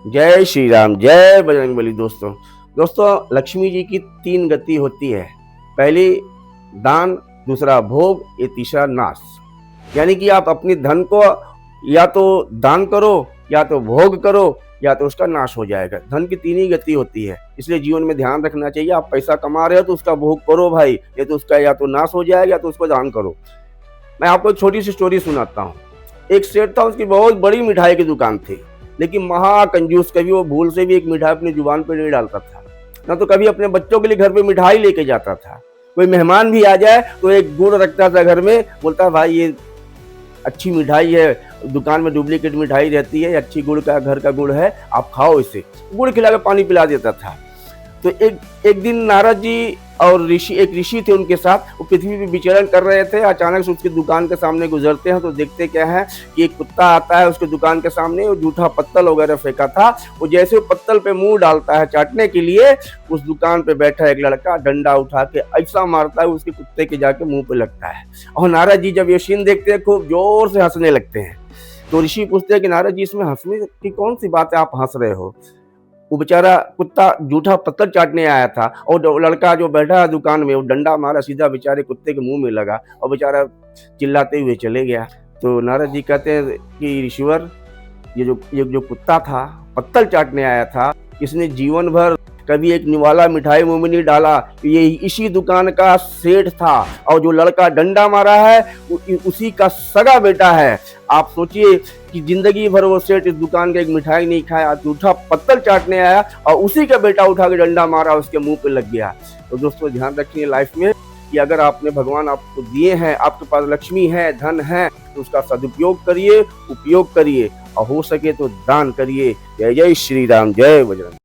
जय श्री राम, जय बजरंगबली। दोस्तों लक्ष्मी जी की 3 गति होती है। पहली दान, दूसरा भोग, ये तीसरा नाश। यानी कि आप अपनी धन को या तो दान करो, या तो भोग करो, या तो उसका नाश हो जाएगा। धन की 3 ही गति होती है, इसलिए जीवन में ध्यान रखना चाहिए। आप पैसा कमा रहे हो तो उसका भोग करो भाई, ये तो उसका या तो नाश हो जाएगा या तो उसको दान करो। मैं आपको एक छोटी सी स्टोरी सुनाता हूँ। एक सेठ था, उसकी बहुत बड़ी मिठाई की दुकान थी, लेकिन महा कंजूस। कभी वो भूल से भी एक मिठाई अपनी जुबान पे नहीं डालता था, ना तो कभी अपने बच्चों के लिए घर पे मिठाई लेके जाता था। कोई मेहमान भी आ जाए तो एक गुड़ रखता था घर में, बोलता भाई ये अच्छी मिठाई है, दुकान में डुप्लीकेट मिठाई रहती है, अच्छी गुड़ का घर का गुड़ है, आप खाओ इसे। गुड़ खिला के पानी पिला देता था। तो एक दिन नारद जी और एक ऋषि थे उनके साथ, वो पृथ्वी पे विचरण कर रहे थे। अचानक से उसकी दुकान के सामने गुजरते हैं तो देखते क्या है कि एक कुत्ता आता है उसके दुकान के सामने। वो जूठा पत्तल वगैरह फेंका था, वो जैसे वो पत्तल पे मुंह डालता है चाटने के लिए, उस दुकान पे बैठा एक लड़का डंडा उठा के ऐसा मारता है उसके कुत्ते के जाके मुंह पे लगता है। और नारद जी जब ये सीन देखते हैं खूब जोर से हंसने लगते हैं। तो ऋषि पूछते हैं कि नारद जी इसमें हंसने की कौन सी बात है, आप हंस रहे हो? वो बेचारा कुत्ता जूठा पत्थर चाटने आया था, और लड़का जो बैठा है दुकान में वो डंडा मारा सीधा बेचारे कुत्ते के मुंह में लगा, और बेचारा चिल्लाते हुए चले गया। तो नारद जी कहते हैं कि ऋषिवर, ये जो कुत्ता था, पत्थर चाटने आया था, इसने जीवन भर कभी एक निवाला मिठाई मुंह में नहीं डाला। ये इसी दुकान का सेठ था, और जो लड़का डंडा मारा है उसी का सगा बेटा है। आप सोचिए कि जिंदगी भर वो सेठ इस दुकान का एक मिठाई नहीं खाया, जूठा पत्थर चाटने आया और उसी का बेटा उठा के डंडा मारा, उसके मुंह पे लग गया। तो दोस्तों ध्यान रखिए लाइफ में कि अगर आपने भगवान आपको दिए हैं, आपके पास लक्ष्मी है, धन है, तो उसका सदुपयोग करिए, उपयोग करिए, और हो सके तो दान करिए। जय जय श्री राम, जय बजरंग।